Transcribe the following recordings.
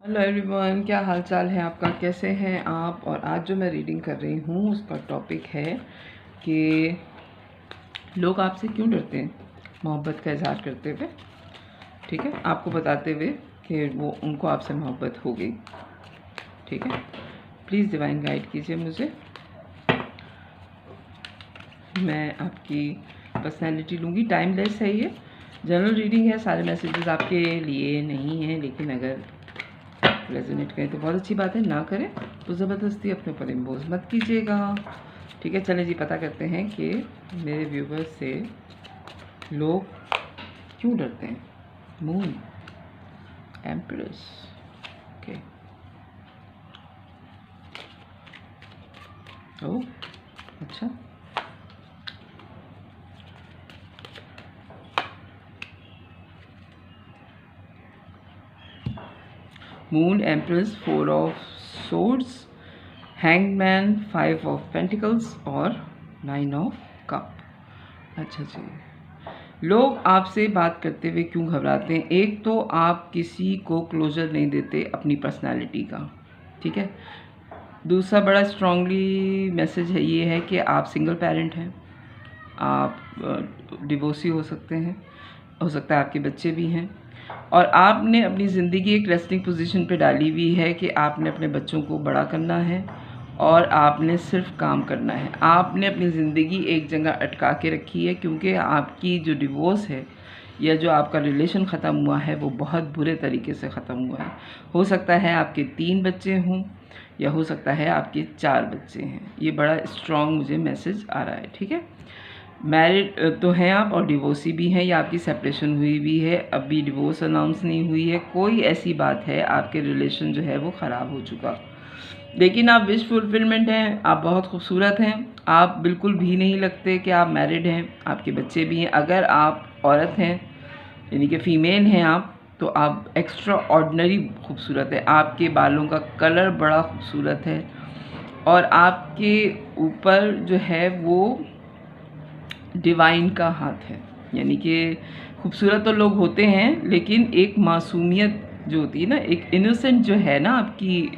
Hello everyone, क्या हाल चाल है आपका? कैसे हैं आप? और आज जो मैं रीडिंग कर रही हूँ उसका टॉपिक है कि लोग आपसे क्यों डरते हैं मोहब्बत का इजहार करते हुए। ठीक है, आपको बताते हुए कि वो उनको आपसे मोहब्बत हो गई। ठीक है, प्लीज़ डिवाइन गाइड कीजिए मुझे। मैं आपकी पर्सनैलिटी लूँगी। टाइमलेस है ये, जनरल रीडिंग है। सारे मैसेजेस आपके लिए नहीं हैं, लेकिन अगर रेजोनेट करें तो बहुत अच्छी बात है, ना करें तो ज़बरदस्ती अपने ऊपर इम्पोज मत कीजिएगा। ठीक है, चलें जी, पता करते हैं कि मेरे व्यूवर्स से लोग क्यों डरते हैं। Moon empress, okay. ओह अच्छा, moon empress, 4 of swords, hangman, 5 of pentacles और 9 ऑफ कप। अच्छा जी, लोग आपसे बात करते हुए क्यों घबराते हैं? एक तो आप किसी को क्लोजर नहीं देते अपनी पर्सनालिटी का। ठीक है, दूसरा बड़ा स्ट्रांगली मैसेज है ये है कि आप सिंगल पेरेंट हैं, आप डिवोर्सी हो सकते हैं, हो सकता है आपके बच्चे भी हैं, और आपने अपनी ज़िंदगी एक रेस्टिंग पोजीशन पे डाली हुई है कि आपने अपने बच्चों को बड़ा करना है और आपने सिर्फ काम करना है। आपने अपनी ज़िंदगी एक जगह अटका के रखी है, क्योंकि आपकी जो डिवोर्स है या जो आपका रिलेशन ख़त्म हुआ है वो बहुत बुरे तरीके से ख़त्म हुआ है। हो सकता है आपके 3 बच्चे हों या हो सकता है आपके 4 बच्चे हैं। ये बड़ा स्ट्रॉन्ग मुझे मैसेज आ रहा है। ठीक है, मैरिड तो हैं आप और डिवोर्सी भी हैं, या आपकी सेपरेशन हुई भी है, अभी डिवोर्स अनाउंस नहीं हुई है, कोई ऐसी बात है, आपके रिलेशन जो है वो ख़राब हो चुका। लेकिन आप विश फुलफिलमेंट हैं, आप बहुत खूबसूरत हैं, आप बिल्कुल भी नहीं लगते कि आप मैरिड हैं, आपके बच्चे भी हैं। अगर आप औरत हैं यानी कि फ़ीमेल हैं आप, तो आप एक्स्ट्रा ऑर्डिनरी खूबसूरत है। आपके बालों का कलर बड़ा खूबसूरत है और आपके ऊपर जो है वो डिवाइन का हाथ है। यानी कि खूबसूरत तो लोग होते हैं, लेकिन एक मासूमियत जो होती है ना, एक इनोसेंट जो है ना आपकी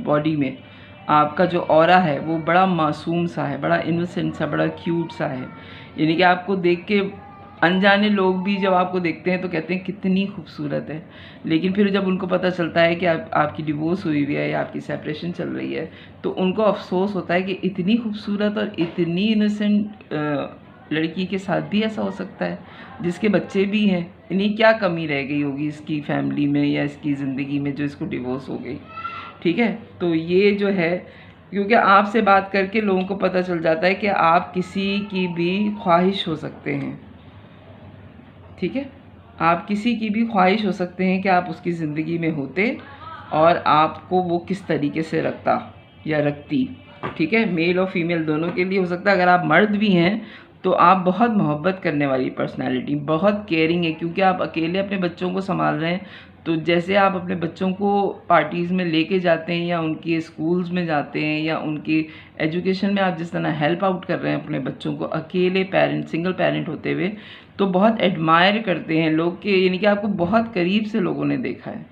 बॉडी में, आपका जो ऑरा है वो बड़ा मासूम सा है, बड़ा इनोसेंट सा, बड़ा क्यूट सा है। यानी कि आपको देख के अनजाने लोग भी जब आपको देखते हैं तो कहते हैं कितनी खूबसूरत है, लेकिन फिर जब उनको पता चलता है कि आपकी डिवोर्स हुई हुई है या आपकी सेपरेशन चल रही है, तो उनको अफसोस होता है कि इतनी खूबसूरत और इतनी इनोसेंट लड़की के साथ भी ऐसा हो सकता है, जिसके बच्चे भी हैं। इन्हीं क्या कमी रह गई होगी इसकी फैमिली में या इसकी ज़िंदगी में जो इसको डिवोर्स हो गई। ठीक है, तो ये जो है, क्योंकि आपसे बात करके लोगों को पता चल जाता है कि आप किसी की भी ख्वाहिश हो सकते हैं। ठीक है, आप किसी की भी ख्वाहिश हो सकते हैं कि आप उसकी ज़िंदगी में होते और आपको वो किस तरीके से रखता या रखती। ठीक है, मेल और फीमेल दोनों के लिए हो सकता है। अगर आप मर्द भी हैं तो आप बहुत मोहब्बत करने वाली पर्सनैलिटी, बहुत केयरिंग है, क्योंकि आप अकेले अपने बच्चों को संभाल रहे हैं। तो जैसे आप अपने बच्चों को पार्टीज़ में लेके जाते हैं या उनके स्कूल्स में जाते हैं या उनकी एजुकेशन में आप जिस तरह हेल्प आउट कर रहे हैं अपने बच्चों को, अकेले पेरेंट, सिंगल पेरेंट होते हुए, तो बहुत एडमायर करते हैं लोग के, यानी कि आपको बहुत करीब से लोगों ने देखा है,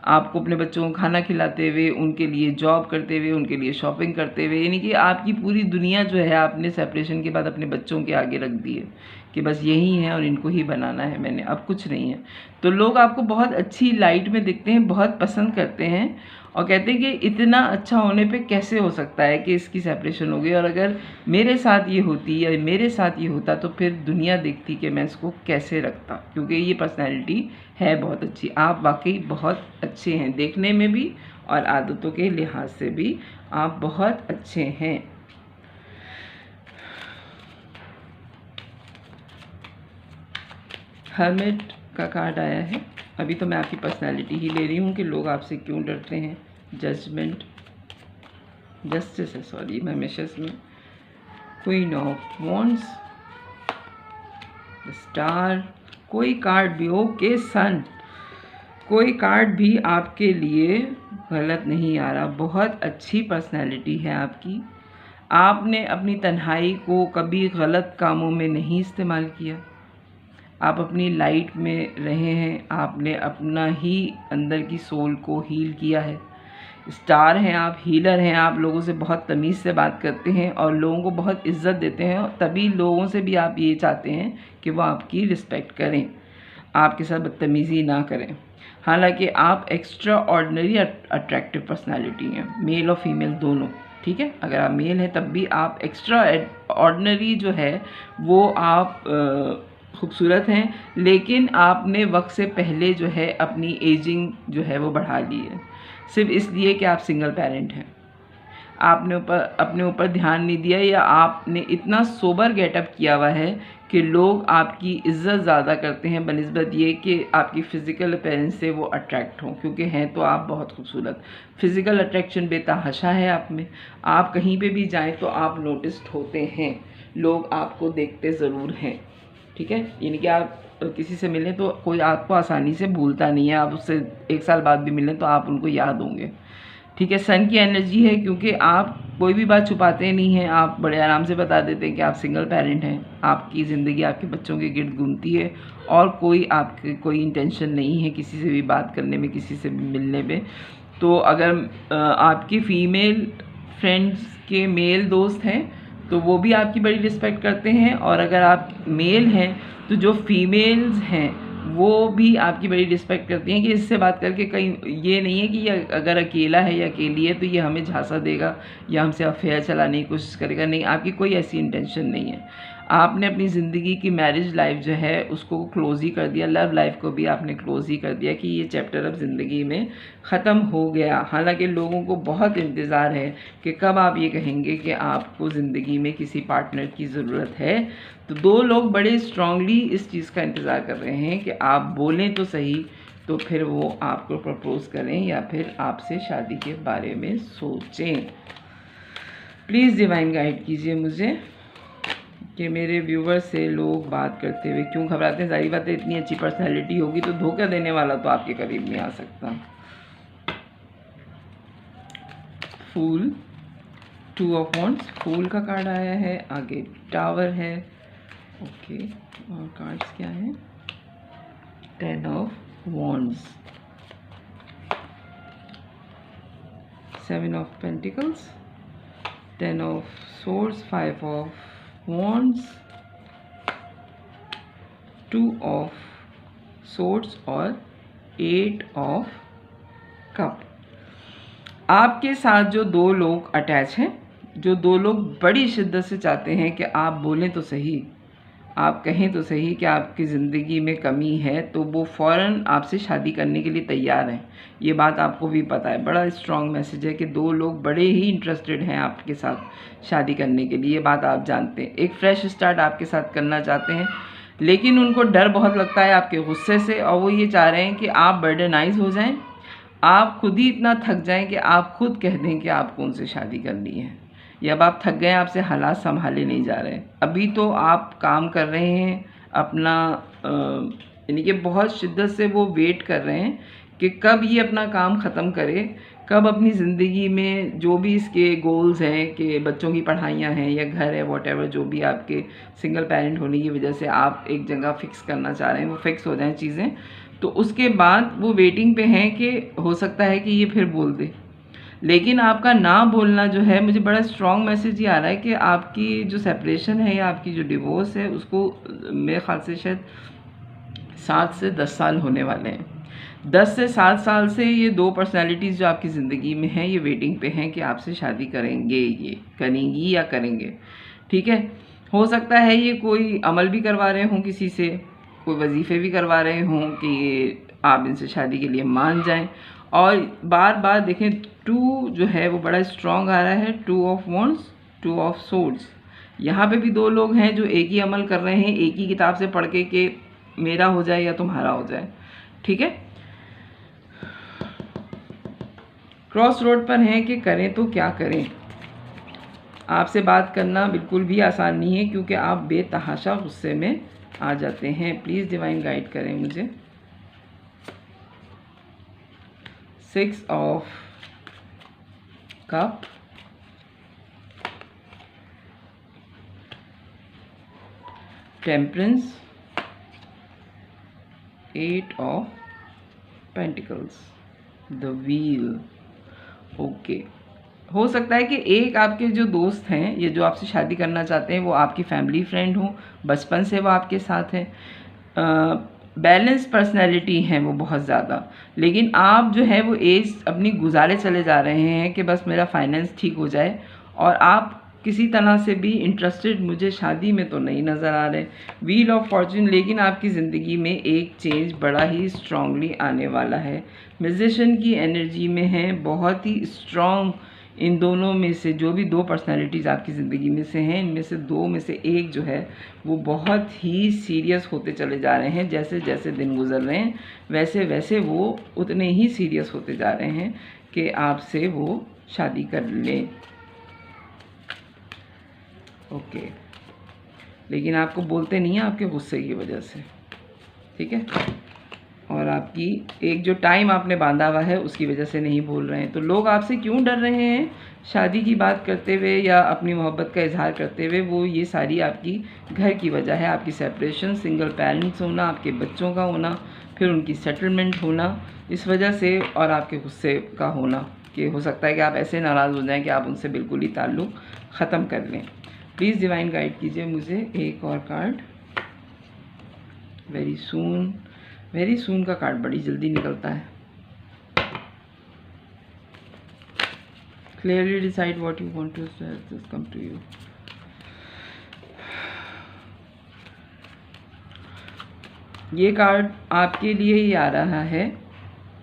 आपको अपने बच्चों को खाना खिलाते हुए, उनके लिए जॉब करते हुए, उनके लिए शॉपिंग करते हुए। यानी कि आपकी पूरी दुनिया जो है आपने सेपरेशन के बाद अपने बच्चों के आगे रख दी है कि बस यही है और इनको ही बनाना है मैंने, अब कुछ नहीं है। तो लोग आपको बहुत अच्छी लाइट में देखते हैं, बहुत पसंद करते हैं और कहते हैं कि इतना अच्छा होने पे कैसे हो सकता है कि इसकी सेपरेशन हो गई, और अगर मेरे साथ ये होती या मेरे साथ ये होता तो फिर दुनिया देखती कि मैं इसको कैसे रखता। क्योंकि ये पर्सनैलिटी है बहुत अच्छी, आप वाकई बहुत अच्छे हैं देखने में भी और आदतों के लिहाज से भी आप बहुत अच्छे हैं। हर्मिट का कार्ड आया है। अभी तो मैं आपकी पर्सनैलिटी ही ले रही हूँ कि लोग आपसे क्यों डरते हैं। जजमेंट, जस्टिस है, सॉरी मैं हमेशा में, क्वीन ऑफ वॉन्ड्स, स्टार, कोई कार्ड भी हो के सन, कोई कार्ड भी आपके लिए गलत नहीं आ रहा। बहुत अच्छी पर्सनैलिटी है आपकी। आपने अपनी तन्हाई को कभी गलत कामों में नहीं इस्तेमाल किया। आप अपनी लाइट में रहे हैं, आपने अपना ही अंदर की सोल को हील किया है। स्टार हैं आप, हीलर हैं आप, लोगों से बहुत तमीज़ से बात करते हैं और लोगों को बहुत इज्जत देते हैं, और तभी लोगों से भी आप ये चाहते हैं कि वो आपकी रिस्पेक्ट करें, आपके साथ बदतमीज़ी ना करें। हालांकि आप एक्स्ट्रा ऑर्डिनरी अट्रैक्टिव पर्सनालिटी हैं, मेल और फीमेल दोनों, ठीक है। अगर आप मेल हैं तब भी आप एक्स्ट्रा ऑर्डिनरी जो है वो आप खूबसूरत हैं, लेकिन आपने वक्त से पहले जो है अपनी एजिंग जो है वो बढ़ा ली है, सिर्फ इसलिए कि आप सिंगल पेरेंट हैं। आपने अपने ऊपर ध्यान नहीं दिया, या आपने इतना सोबर गेटअप किया हुआ है कि लोग आपकी इज़्ज़त ज़्यादा करते हैं बनिस्बत ये कि आपकी फ़िज़िकल अपीयरेंस से वो अट्रैक्ट हों, क्योंकि हैं तो आप बहुत खूबसूरत। फ़िज़िकल अट्रैक्शन बेतहाशा है आप में, आप कहीं पे भी जाएं तो आप नोटिस्ड होते हैं, लोग आपको देखते ज़रूर हैं, ठीक है। यानी कि आप किसी से मिलें तो कोई आपको आसानी से भूलता नहीं है, आप उससे 1 साल बाद भी मिलें तो आप उनको याद होंगे, ठीक है। सन की एनर्जी है, क्योंकि आप कोई भी बात छुपाते नहीं हैं, आप बड़े आराम से बता देते हैं कि आप सिंगल पेरेंट हैं, आपकी ज़िंदगी आपके बच्चों के गिर्द घूमती है और आपकी कोई इंटेंशन नहीं है किसी से भी बात करने में, किसी से भी मिलने में। तो अगर आपकी फ़ीमेल फ्रेंड्स के मेल दोस्त हैं तो वो भी आपकी बड़ी रिस्पेक्ट करते हैं, और अगर आप मेल हैं तो जो फीमेल्स हैं वो भी आपकी बड़ी रिस्पेक्ट करती हैं कि इससे बात करके कहीं ये नहीं है कि ये अगर अकेला है या अकेली है तो ये हमें झांसा देगा या हमसे अफेयर चलाने की कोशिश करेगा। नहीं, आपकी कोई ऐसी इंटेंशन नहीं है। आपने अपनी ज़िंदगी की मैरिज लाइफ जो है उसको क्लोज़ ही कर दिया, लव लाइफ को भी आपने क्लोज़ ही कर दिया कि ये चैप्टर अब ज़िंदगी में ख़त्म हो गया। हालांकि लोगों को बहुत इंतज़ार है कि कब आप ये कहेंगे कि आपको ज़िंदगी में किसी पार्टनर की ज़रूरत है। तो 2 लोग बड़े स्ट्रांगली इस चीज़ का इंतज़ार कर रहे हैं कि आप बोलें तो सही, तो फिर वो आपको प्रपोज़ करें या फिर आपसे शादी के बारे में सोचें। प्लीज़ डिवाइन गाइड कीजिए मुझे कि मेरे व्यूवर्स से लोग बात करते हुए क्यों घबराते हैं। ज़ाहिर बात है, इतनी अच्छी पर्सनैलिटी होगी तो धोखा देने वाला तो आपके करीब नहीं आ सकता। फूल, 2 ऑफ वॉन्ड्स, फूल का कार्ड आया है, आगे टावर है, ओके। और कार्ड्स क्या हैं? 10 of wands, 7 of pentacles, 10 of swords, 5 of wands, 2 of swords और 8 ऑफ कप। आपके साथ जो 2 लोग अटैच हैं, जो 2 लोग बड़ी शिद्दत से चाहते हैं कि आप बोलें तो सही, आप कहें तो सही कि आपकी ज़िंदगी में कमी है, तो वो फ़ौरन आपसे शादी करने के लिए तैयार हैं। ये बात आपको भी पता है, बड़ा स्ट्रॉन्ग मैसेज है कि 2 लोग बड़े ही इंटरेस्टेड हैं आपके साथ शादी करने के लिए, ये बात आप जानते हैं। एक फ्रेश स्टार्ट आपके साथ करना चाहते हैं, लेकिन उनको डर बहुत लगता है आपके गुस्से से, और वो ये चाह रहे हैं कि आप बर्डनाइज हो जाएं, आप खुद ही इतना थक जाएं कि आप खुद कह दें कि आपको उनसे शादी करनी है, या अब आप थक गए, आपसे हालात संभाले नहीं जा रहे। अभी तो आप काम कर रहे हैं अपना, यानी कि बहुत शिद्दत से वो वेट कर रहे हैं कि कब ये अपना काम ख़त्म करे, कब अपनी ज़िंदगी में जो भी इसके गोल्स हैं कि बच्चों की पढ़ाइयाँ हैं या घर है, वॉटेवर जो भी आपके सिंगल पेरेंट होने की वजह से आप एक जगह फ़िक्स करना चाह रहे हैं, वो फ़िक्स हो जाएं चीज़ें। तो उसके बाद वो वेटिंग पे हैं कि हो सकता है कि ये फिर बोल दे। लेकिन आपका ना बोलना जो है, मुझे बड़ा स्ट्रॉन्ग मैसेज ये आ रहा है कि आपकी जो सेपरेशन है या आपकी जो डिवोर्स है उसको मेरे ख़्याल से शायद 7 से 10 साल होने वाले हैं। 10 से 7 साल से ये 2 पर्सनैलिटीज़ जो आपकी ज़िंदगी में हैं ये वेटिंग पे हैं कि आपसे शादी करेंगे, ये करेंगी या करेंगे, ठीक है। हो सकता है ये कोई अमल भी करवा रहे हों किसी से, कोई वजीफ़े भी करवा रहे हों कि आप इनसे शादी के लिए मान जाएं, और बार बार देखें 2 जो है वो बड़ा स्ट्रॉन्ग आ रहा है, 2 ऑफ वॉन्ड्स, 2 ऑफ सोर्ड्स। यहाँ पे भी 2 लोग हैं जो एक ही अमल कर रहे हैं, एक ही किताब से पढ़ के कि मेरा हो जाए या तुम्हारा हो जाए, ठीक है। क्रॉस रोड पर हैं कि करें तो क्या करें। आपसे बात करना बिल्कुल भी आसान नहीं है क्योंकि आप बेतहाशा गुस्से में आ जाते हैं। प्लीज़ डिवाइन गाइड करें मुझे। 6 of cup, 10 temperance, 8 of pentacles, the wheel. Okay, हो सकता है कि एक आपके जो दोस्त हैं, ये जो आपसे शादी करना चाहते हैं, वो आपकी फैमिली फ्रेंड हो, बचपन से वो आपके साथ हैं, बैलेंस पर्सनैलिटी हैं वो बहुत ज़्यादा, लेकिन आप जो है वो एज अपनी गुजारे चले जा रहे हैं कि बस मेरा फाइनेंस ठीक हो जाए, और आप किसी तरह से भी इंटरेस्टेड मुझे शादी में तो नहीं नज़र आ रहे। व्हील ऑफ फॉर्चून, लेकिन आपकी ज़िंदगी में एक चेंज बड़ा ही स्ट्रांगली आने वाला है। म्यूजिशियन की एनर्जी में है, बहुत ही स्ट्रॉन्ग। इन दोनों में से जो भी दो पर्सनालिटीज़ आपकी ज़िंदगी में से हैं, इनमें से दो में से एक जो है वो बहुत ही सीरियस होते चले जा रहे हैं। जैसे जैसे दिन गुजर रहे हैं वैसे वैसे वो उतने ही सीरियस होते जा रहे हैं कि आपसे वो शादी कर लें। ओके, लेकिन आपको बोलते नहीं हैं आपके गुस्से की वजह से, ठीक है, और आपकी एक जो टाइम आपने बांधा हुआ है उसकी वजह से नहीं बोल रहे हैं। तो लोग आपसे क्यों डर रहे हैं शादी की बात करते हुए या अपनी मोहब्बत का इजहार करते हुए? वो ये सारी आपकी घर की वजह है, आपकी सेपरेशन, सिंगल पेरेंट्स होना, आपके बच्चों का होना, फिर उनकी सेटलमेंट होना, इस वजह से, और आपके गुस्से का होना कि हो सकता है कि आप ऐसे नाराज़ हो जाएं कि आप उनसे बिल्कुल ही ताल्लुक़ ख़त्म कर लें। प्लीज़ डिवाइन गाइड कीजिए मुझे एक और card. Very soon, very soon का कार्ड बड़ी जल्दी निकलता है। Clearly decide what you want to come to you. ये कार्ड आपके लिए ही आ रहा है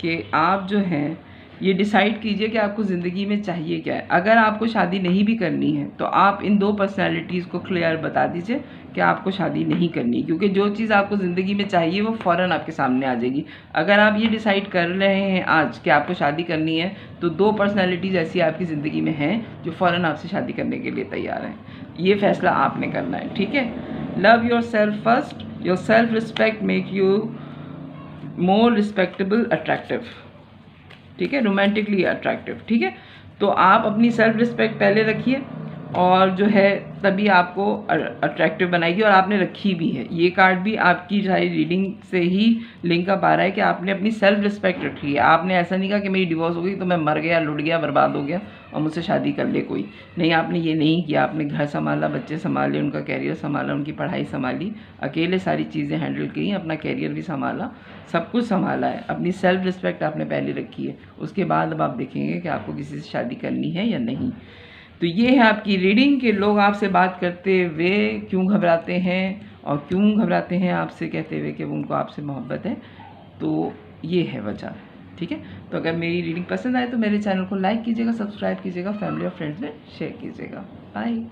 कि आप जो हैं ये डिसाइड कीजिए कि आपको ज़िंदगी में चाहिए क्या है। अगर आपको शादी नहीं भी करनी है तो आप इन दो पर्सनैलिटीज़ को क्लियर बता दीजिए कि आपको शादी नहीं करनी, क्योंकि जो चीज़ आपको ज़िंदगी में चाहिए वो फ़ौरन आपके सामने आ जाएगी। अगर आप ये डिसाइड कर रहे हैं आज कि आपको शादी करनी है तो दो पर्सनैलिटीज़ ऐसी आपकी ज़िंदगी में हैं जो फ़ौरन आपसे शादी करने के लिए तैयार हैं। ये फ़ैसला आपने करना है, ठीक है। Love your self first, your self respect make you more respectable, attractive, ठीक है, रोमांटिकली अट्रैक्टिव, ठीक है। तो आप अपनी सेल्फ रिस्पेक्ट पहले रखिए और जो है तभी आपको अट्रैक्टिव बनाएगी, और आपने रखी भी है। ये कार्ड भी आपकी सारी रीडिंग से ही लिंक अप आ रहा है कि आपने अपनी सेल्फ रिस्पेक्ट रखी है। आपने ऐसा नहीं कहा कि मेरी डिवोर्स हो गई तो मैं मर गया, लुट गया, बर्बाद हो गया और मुझसे शादी कर ले कोई। नहीं, आपने ये नहीं किया। आपने घर संभाला, बच्चे संभाले, उनका कैरियर संभाला, उनकी पढ़ाई संभाली, अकेले सारी चीज़ें हैंडल की, अपना कैरियर भी संभाला, सब कुछ संभाला है। अपनी सेल्फ रिस्पेक्ट आपने पहले रखी है, उसके बाद अब आप देखेंगे कि आपको किसी से शादी करनी है या नहीं। तो ये है आपकी रीडिंग कि लोग आपसे बात करते हुए क्यों घबराते हैं, और क्यों घबराते हैं आपसे कहते हुए कि उनको आपसे मोहब्बत है। तो ये है वजह, ठीक है। तो अगर मेरी रीडिंग पसंद आए तो मेरे चैनल को लाइक कीजिएगा, सब्सक्राइब कीजिएगा, फैमिली और फ्रेंड्स में शेयर कीजिएगा। बाय।